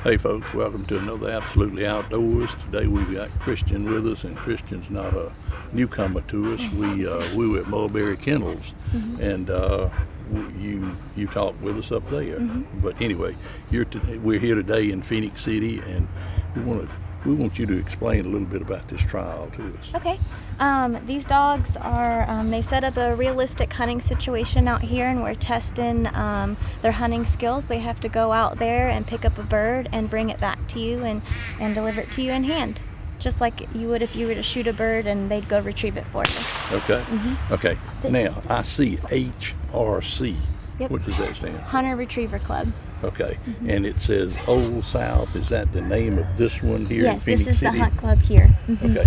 Hey folks, welcome to another Absolutely Outdoors. Today we've got Christian with us, and Christian's not a newcomer to us. We were at Mulberry Kennels, and you talked with us up there. But anyway, we're here today in Phenix City, and we want you to explain a little bit about this trial to us. Okay. These dogs are, they set up a realistic hunting situation out here, and we're testing their hunting skills. They have to go out there and pick up a bird and bring it back to you and deliver it to you in hand, just like you would if you were to shoot a bird and they'd go retrieve it for you. Okay. Okay. Now, I see HRC. Yep. What does that stand for? Hunter Retriever Club. Okay. And it says Old South. Is that the name of this one here in Yes, Phenix this is City? the hunt club here. Okay.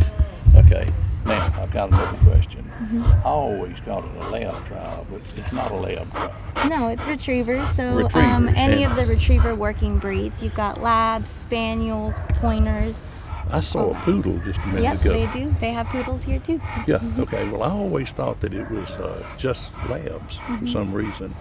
Okay. Now, I've got another question. I always call it a lab trial, but it's not a lab trial. No, it's retrievers. So Retrievers, any and- of the retriever working breeds. You've got labs, spaniels, pointers. I saw a poodle just a minute Yep, ago. they do. They have poodles here too. Yeah, okay. Well, I always thought that it was just labs for some reason.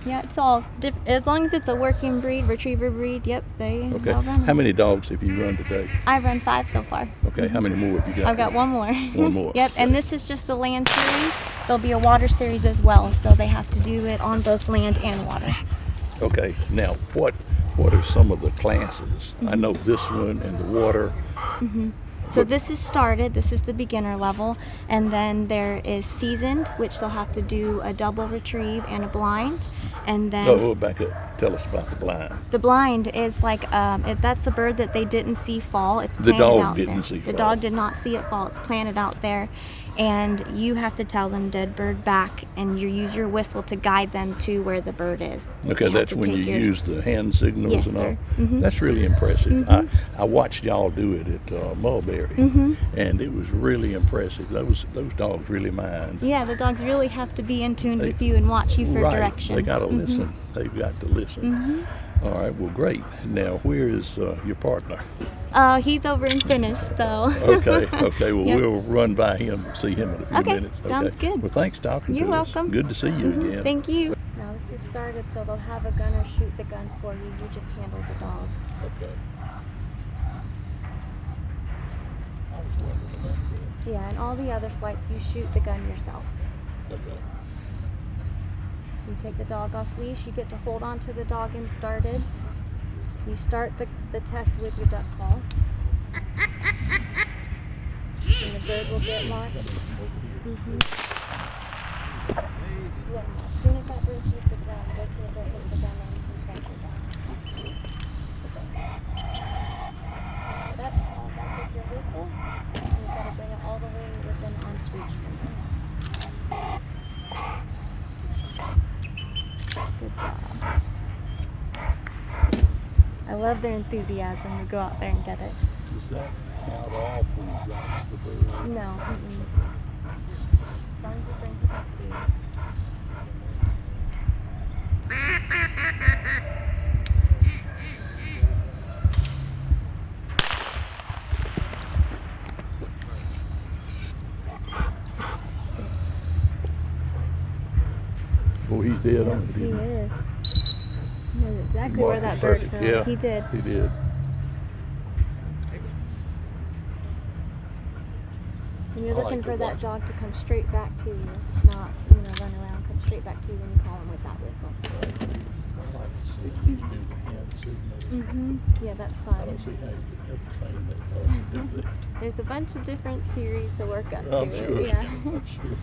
Yeah, it's all as long as it's a working breed, retriever breed. Yep, they Okay. all run. How many dogs have you run today? I've run 5 so far. Okay. How many more have you got? I've got one more. One more. Yep, and this is just the land series. There'll be a water series as well, so they have to do it on both land and water. Okay. Now, what are some of the classes? I know this one and the water. So this is started, this is the beginner level, and then there is seasoned, which they'll have to do a double retrieve and a blind, and then Oh, back up. Tell us about the blind. the blind is like if that's a bird that they didn't see fall. It's The planted dog out didn't there. see The fall. dog did not see it fall. It's planted out there, and you have to tell them dead bird back, and you use your whistle to guide them to where the bird is. Okay, have that's to when you take your- use the hand signals Yes, and all. sir. That's really impressive. I watched y'all do it at Mulberry, and it was really impressive. Those dogs really mind. Yeah, the dogs really have to be in tune They- with you and watch you for Right, direction. they got to listen. They've got to listen. All right, well, great. Now, where is your partner? He's over in Finnish, so. Okay, okay. Well, Yep. we'll run by him, see him in a few Okay, minutes. sounds good. Well, thanks talking You're to us. welcome. Good to see you again. Thank you. Now this is started, so they'll have a gunner shoot the gun for you. You just handle the dog. Okay. I was wondering about that. Yeah, and all the other flights, you shoot the gun yourself. Okay. So you take the dog off leash, you get to hold on to the dog and started. You start the test with your duck call. And the bird will get launched. Yeah, as soon as that bird hits the ground, wait till the bird hits the ground and you can send your dog. So that you call back with your whistle, and he's got to bring it all the way within arm's reach from you. Good job. I love their enthusiasm to go out there and get it. Does that count off when you drop the bird? No. As long as it brings it back to you. Oh, he's dead on it. He isn't he? is. He knows exactly Mark where it that bird perfect. fell. Yeah, He did. He did. And you're I like looking to for that watch. dog to come straight back to you, not, run around, come straight back to you when you call him with that whistle. I like to see you do the hand signal. Yeah, that's I fun. don't see how you could ever train that dog to do that. There's a bunch of different series to work up I'm to sure. it. Yeah. I'm sure.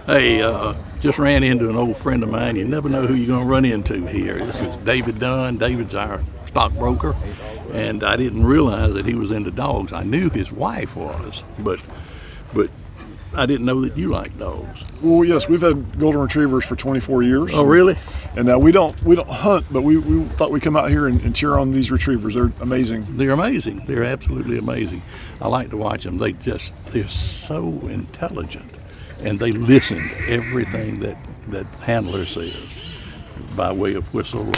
Hey, just ran into an old friend of mine. You never know who you're going to run into here. This is David Dunn. David's our stockbroker, and I didn't realize that he was into dogs. I knew his wife was, but I didn't know that you like dogs. Well, yes, we've had golden retrievers for 24 years. Oh, really? And we don't hunt, but we thought we'd come out here and cheer on these retrievers. They're amazing. They're amazing. They're absolutely amazing. I like to watch them. They're so intelligent, and they listen to everything that handler says by way of whistle or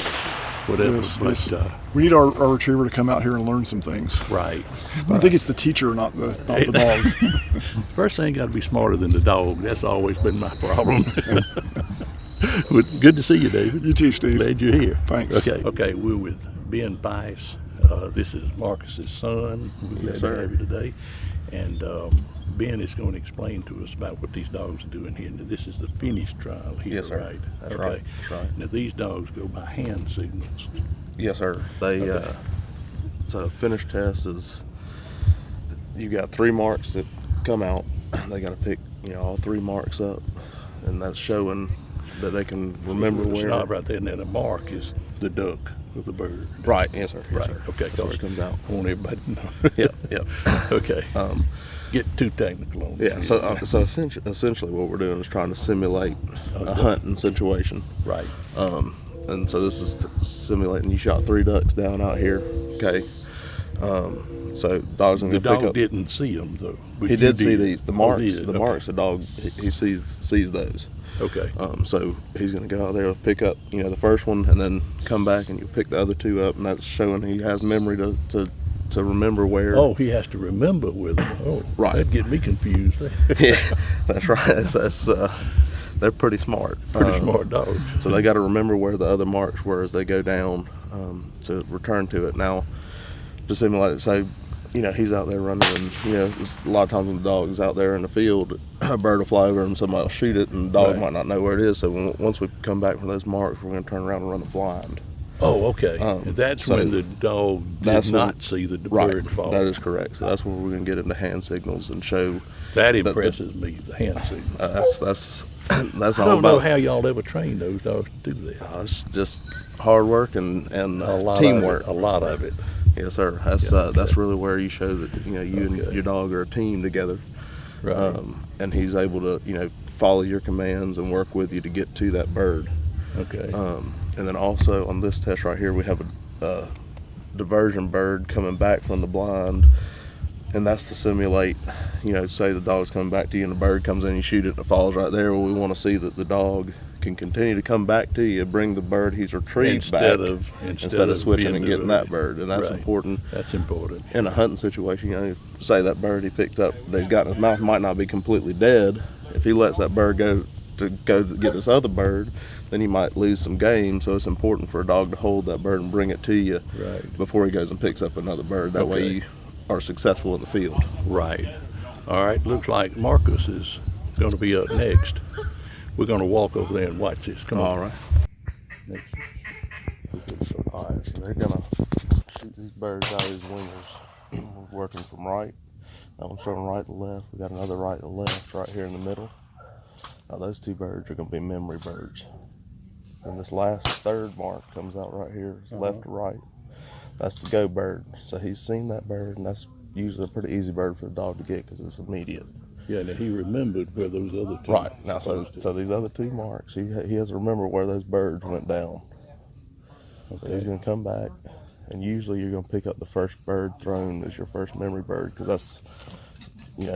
whatever. Yes, but yes. We need our retriever to come out here and learn some things. right. But I think it's the teacher, not the dog. First thing, got to be smarter than the dog. That's always been my problem. But good to see you, David. You too, Steve. Glad you're here. Thanks. Okay, we're with Ben Bice, This is Marcus's son. We're glad Yes, to sir. have you today. And Ben is going to explain to us about what these dogs are doing here. Now, this is the finished trial here, Yes, sir. right? That's right. That's right. Now, these dogs go by hand signals. Yes, sir. They Okay. so finish test is you got 3 marks that come out. They got to pick all 3 marks up, and that's showing that they can remember where. Stop right there. And then a mark is the duck of the bird. Right. Yes, sir. Yes, Right. sir. Okay. That's where it comes out. I want everybody to know. Yep. Yep. Okay. Get too technical on Yeah. this. So essentially, what we're doing is trying to simulate a hunting situation. Right. And so this is simulating. You shot 3 ducks down out here. Okay. So dog's gonna The go pick dog up. didn't see them though. But He you did see these. The marks. did. The Okay. marks. The dog. He sees those. Okay. So he's gonna go out there and pick up, the first one, and then come back and you pick the other 2 up, and that's showing he has memory to remember where. Oh, he has to remember with them. Oh, Right. That'd get me confused. Yeah, that's right. That's they're pretty smart. Pretty smart dogs. So they got to remember where the other marks were as they go down to return to it. Now, to simulate it, say, he's out there running, and a lot of times when the dog is out there in the field, a bird will fly over and somebody will shoot it, and the dog Right. might not know where it is. So once we come back from those marks, we're going to turn around and run the blind. Oh, okay. And that's so when the dog that's did when- not see the Right, bird fall. that is correct. So that's where we're going to get into hand signals and show. That impresses me, the hand signal. That's I all don't know about. how y'all ever trained those dogs to do that. It's just hard work and A lot teamwork. Of it, a lot of it. Yes, sir. That's Yeah, that's okay. really where you show that you and Okay. your dog are a team together, Right. and he's able to follow your commands and work with you to get to that bird. Okay. And then also on this test right here, we have a diversion bird coming back from the blind, and that's to simulate. Say the dog's coming back to you and the bird comes in, you shoot it and it falls right there. Well, we want to see that the dog can continue to come back to you, bring the bird he's retrieved back instead of switching being and getting diverted. that bird, and that's Right. important. That's important. In a hunting situation, say that bird he picked up that he's got in his mouth might not be completely dead. If he lets that bird go to get this other bird, then he might lose some game. So it's important for a dog to hold that bird and bring it to you Right. before he goes and picks up another bird. That way Okay. you are successful in the field. Right. All right. Looks like Marcus is going to be up next. We're going to walk over there and watch this. Come on. All right. Next. All right. So they're gonna shoot these birds out of these wingers. We're working from right. That one's showing right to left. We got another right to left right here in the middle. Now those 2 birds are going to be memory birds. And this last 3rd mark comes out right here. It's left to right. That's the go bird. So he's seen that bird, and that's usually a pretty easy bird for the dog to get because it's immediate. Yeah, now he remembered where those other 2. Right. Now, so posted. these other 2 marks, he has to remember where those birds went down. So he's going to come back, and usually you're going to pick up the first bird thrown as your first memory bird because that's, he's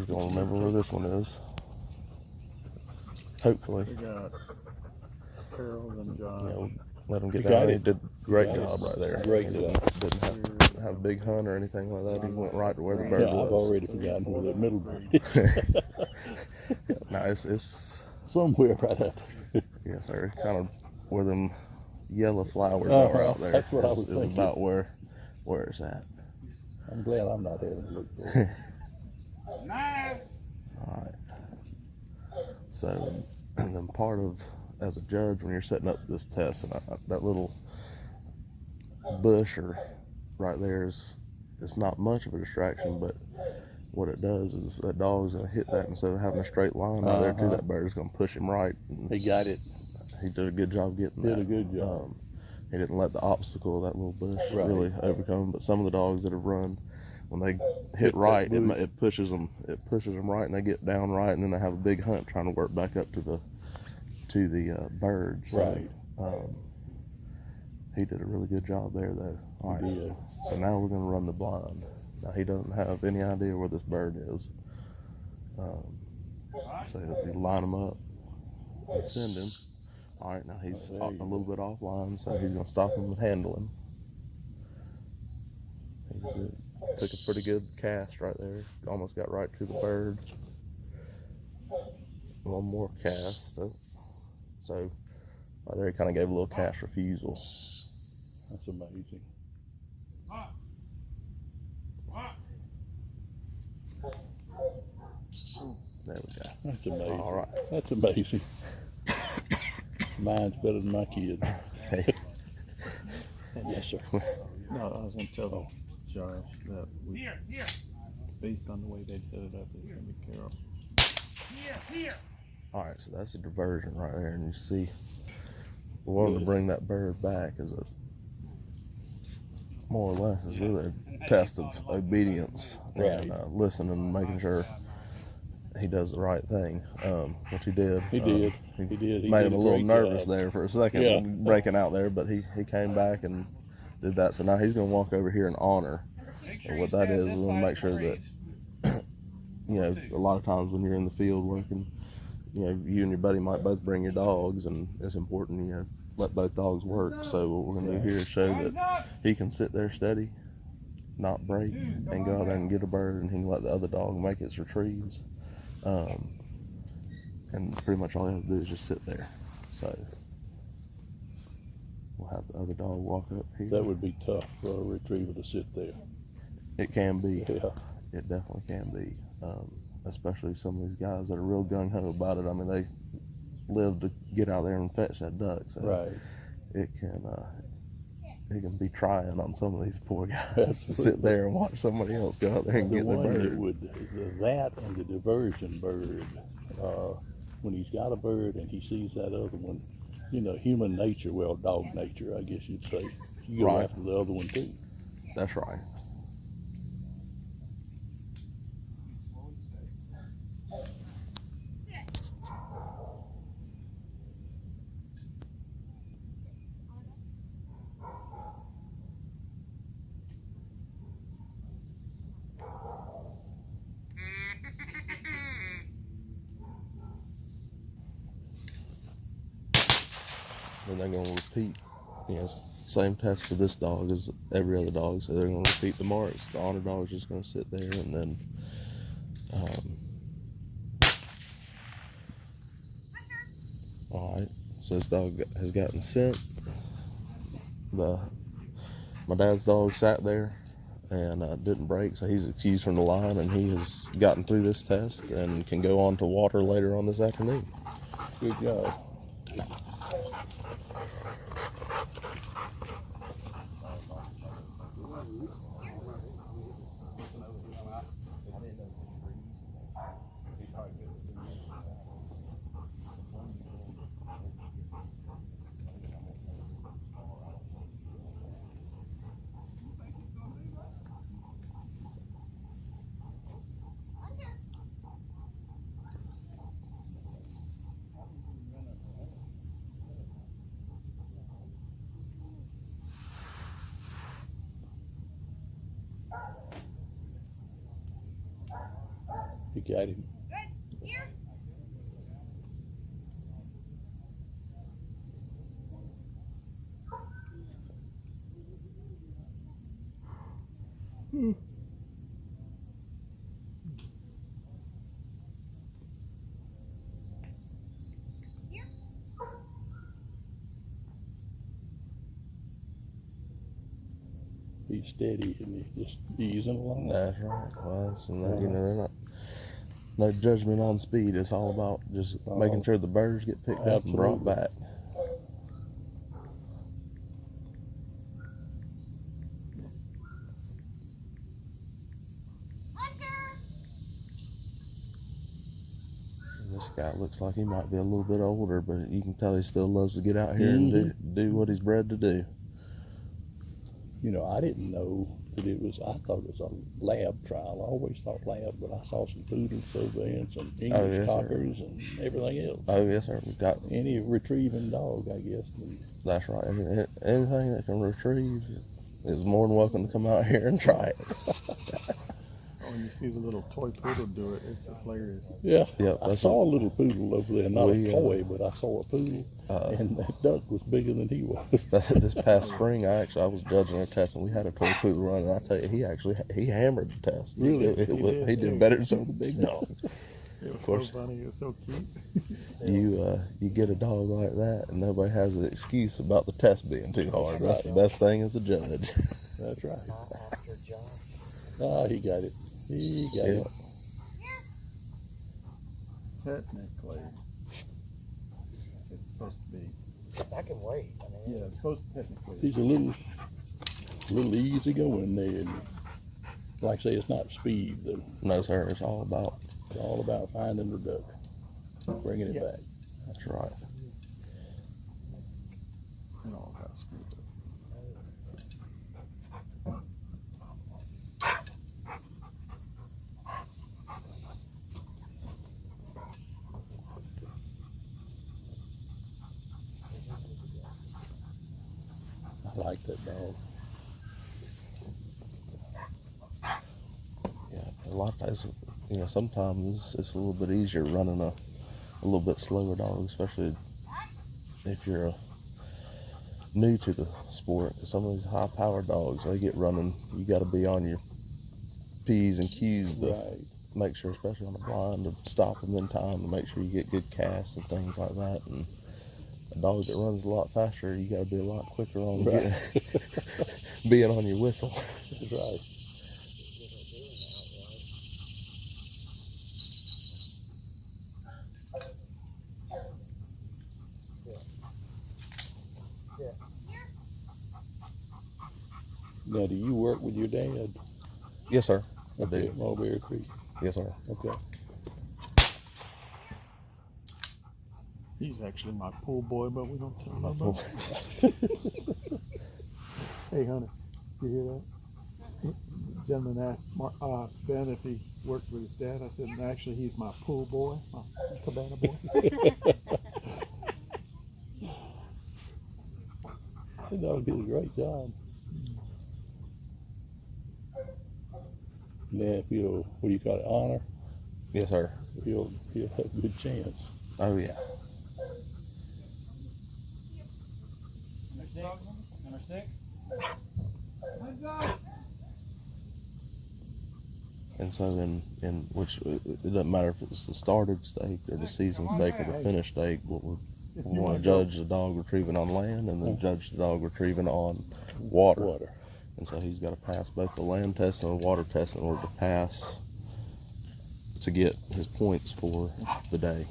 going to remember where this one is. Hopefully. We got Carol and John. Let him get You down. got He it. did a great You got job it. right there. Great He job. didn't have a big hunt or anything like that. He went right to where the bird Yeah, I've was. already forgotten where that middle bird is. No, it's Somewhere right out there. yes, sir. Kind of where them yellow flowers Uh-huh. are out there. That's what I was is thinking. about where it's at. I'm glad I'm not having to look for it. All right. So, and then part of, as a judge, when you're setting up this test, and that little bush or right there is, it's not much of a distraction, but what it does is that dog's gonna hit that instead of having a straight line right there to Uh-huh. that bird is gonna push him right. And He got it. he did a good job getting that. Did a good job. He didn't let the obstacle of that little bush Right. really overcome him. But some of the dogs that have run, when they hit Hit that right, bush. it pushes them. It pushes them right, and they get down right, and then they have a big hunt trying to work back up to the bird. So, Right. he did a really good job there, though. All right. Yeah. So now we're going to run the blind. Now he doesn't have any idea where this bird is. So you line him up and send him. All right, now he's Oh, there a you little bit offline, so he's going to stop him and handle him. He's good. Took a pretty good cast right there. Almost got right to the bird. One more cast. So right there he kind of gave a little cast refusal. That's amazing. There we go. That's amazing. All right. That's amazing. Mine's better than my kids. Hey, Yes, sir. No, I was gonna tell Josh that we, based on the way they set it up, it's gonna be Carol. all right, so that's a diversion right there, and you see, we wanted to bring that bird back as a more or less is really a test of obedience and listening and making sure he does the right thing, which he did. He did. He did. He Made did him a little great nervous job. there for a second, Yeah. breaking out there, but he came back and did that. So now he's going to walk over here and honor. And what that is, we want to make sure that, you know, a lot of times when you're in the field working, you know, you and your buddy might both bring your dogs, and it's important, you know, let both dogs work. So what we're going to do here is show that he can sit there steady, not break, and go out there and get a bird, and he can let the other dog make its retrieves. And pretty much all he has to do is just sit there. So we'll have the other dog walk up here. That would be tough for a retriever to sit there. It can be. Yeah. It definitely can be. Especially some of these guys that are real gung-ho about it. I mean, they live to get out there and fetch that duck. So Right. it can be trying on some of these poor guys to sit there and watch somebody else go out there and The get the one that bird. would, that and the diversion bird, when he's got a bird and he sees that other one, you know, human nature, well, dog nature, I guess you'd say, you go Right. after the other one too. That's right. And they're going to repeat, you know, same test for this dog as every other dog. So they're going to repeat the marks. The honor dog's just going to sit there, and then all right. So this dog has gotten sent. My dad's dog sat there and didn't break, so he's excused from the line, and he has gotten through this test and can go on to water later on this afternoon. Good job. You got him. He's steady and he's just easing along. That's right. Well, you know, they're not. No judgment on speed. It's all about just making sure the birds get picked up and brought Absolutely. back. This guy looks like he might be a little bit older, but you can tell he still loves to get out here and do what he's bred to do. You know, I didn't know that it was, I thought it was a lab trial. I always thought lab, but I saw some poodles over there and some English yes, sir. cockers and everything else. Oh yes, sir. We've got. Any retrieving dog, I guess. That's right. Anything that can retrieve is more than welcome to come out here and try it. When you see the little toy poodle do it, it's hilarious. Yeah, Yep, I that's saw a little poodle over there, not We, a toy, but I saw a poodle, and that duck was bigger than he was. This past spring, I was judging a test, and we had a toy poodle run, and I tell you, he hammered the test. Really? He did better than some of the big dogs. It was course. so funny. It was so cute. you get a dog like that, and nobody has an excuse about the test being too hard. That's the best thing as a judge. That's right. Ah, he got it. He got Yeah. it. Technically, it's supposed to be. I can wait. I mean, Yeah, it's supposed to technically. He's a little easy going there. And like I say, it's not speed though. No, sir. It's all about. It's all about finding the duck, bringing it back. That's right. And all got screwed up. I like that dog. Yeah. A lot of times, sometimes it's a little bit easier running a little bit slower dog, especially if you're new to the sport. Some of these high-powered dogs, they get running. You got to be on your P's and Q's to Right. make sure, especially on the blind, to stop them in time to make sure you get good casts and things like that. And a dog that runs a lot faster, you got to be a lot quicker on Right. being on your whistle. That's right. Now, do you work with your dad Yes, sir. I up do. at Mulberry Creek? Yes, sir. Okay. He's actually my pool boy, but we don't tell him about it. Hey, Hunter, you hear that? The gentleman asked Ben if he worked with his dad. I said, actually, he's my pool boy, my cabana boy. That dog did a great job. Now, if he'll, what do you call it, honor, Yes, sir. he'll have a good chance. Oh, yeah. Number 6. And so in which it doesn't matter if it's the started stake or the season stake or the finished stake, we want to judge the dog retrieving on land and then judge the dog retrieving on water. Water. And so he's got to pass both the land test and the water test in order to pass to get his points for the day.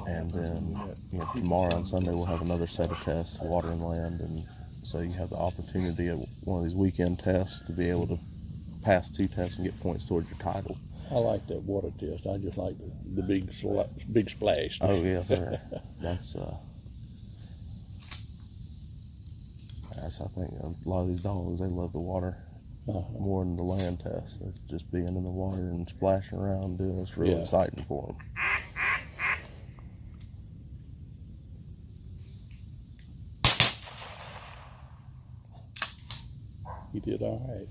And then tomorrow and Sunday we'll have another set of tests, water and land, and so you have the opportunity at one of these weekend tests to be able to pass 2 tests and get points towards your title. I like that water test. I just like the big splash. Oh yes, sir. That's I think a lot of these dogs, they love the water more than the land test. That's just being in the water and splashing around doing it's really Yeah. exciting for them. He did all right.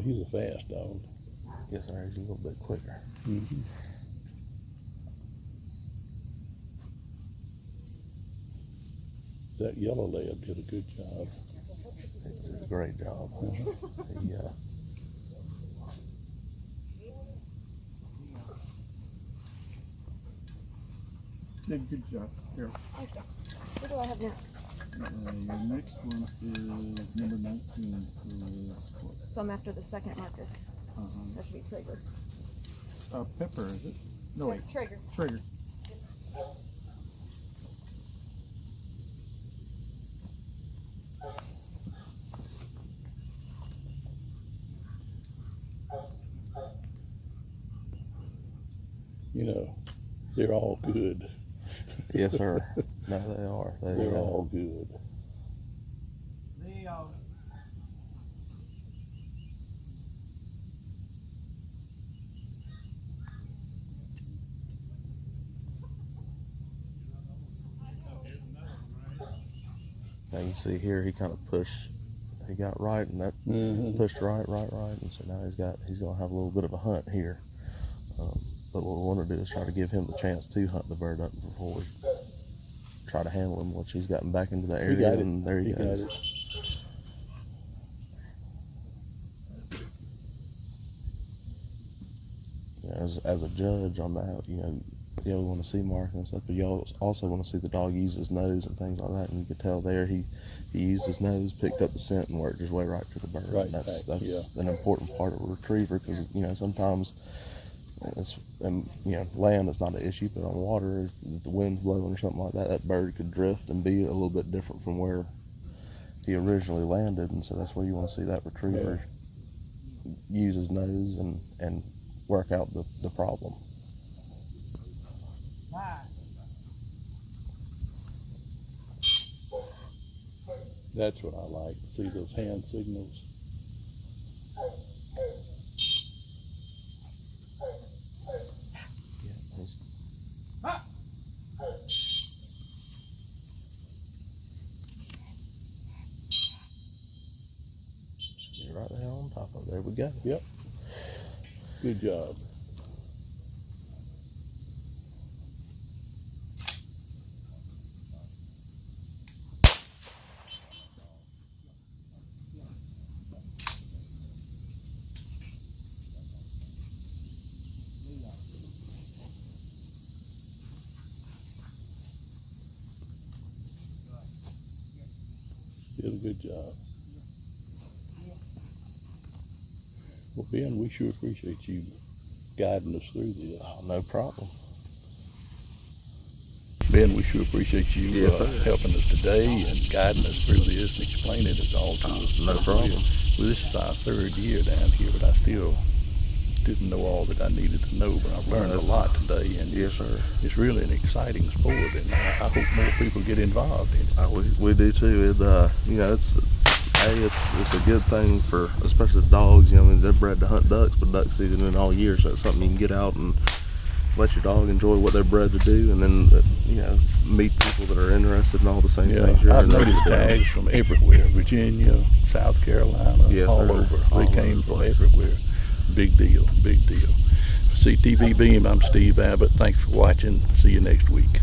He's a fast dog. Yes, sir. He's a little bit quicker. Mm-hmm. That yellow lab did a good job. He did a great job. He, Did a good job. Here. What do I have next? Your next one is number 19 for what? So I'm after the second Marcus. That should be Trigger. Pepper, is it? No, wait. Trigger. Trigger. You know, they're all good. yes, sir. No, they are. They're all good. Now you can see here he kind of pushed. He got right, and that Mm-hmm. pushed right, and so now he's gonna have a little bit of a hunt here. But what we want to do is try to give him the chance to hunt the bird up before we try to handle him once he's gotten back into the area. got it. And there he He got goes. it. You know, as a judge on that, yeah, we want to see marking and stuff, but you also want to see the dog use his nose and things like that. And you could tell there he used his nose, picked up the scent, and worked his way right to the bird. Right And that's back, an important part of a retriever, because sometimes land is not an issue, but on water, if the wind's blowing or something like that, that bird could drift and be a little bit different from where he originally landed. And so that's where you want to see that retriever use his nose and work out the problem. That's what I like. See those hand signals. Yeah, he's- Get right there on top of it. There we go. Yep. Good job. Did a good job. Well, Ben, we sure appreciate you guiding us through this. Oh, no problem. Ben, we sure appreciate you Yes, sir. helping us today and guiding us through this and explaining it all to us. No problem. Well, this is our third year down here, but I still didn't know all that I needed to know, but I've learned a lot today, and Yes, sir. it's really an exciting sport, and I hope more people get involved in it. We do too. It's a good thing for, especially the dogs. They're bred to hunt ducks, but duck season in all year, so it's something you can get out and let your dog enjoy what they're bred to do, and then meet people that are interested in all the same things you're I've noticed interested in. tags from everywhere, Virginia, South Carolina, Yes, all sir. over. All They over came the from place. everywhere. Big deal, big deal. For CTV Beam, I'm Steve Abbott. Thanks for watching. See you next week.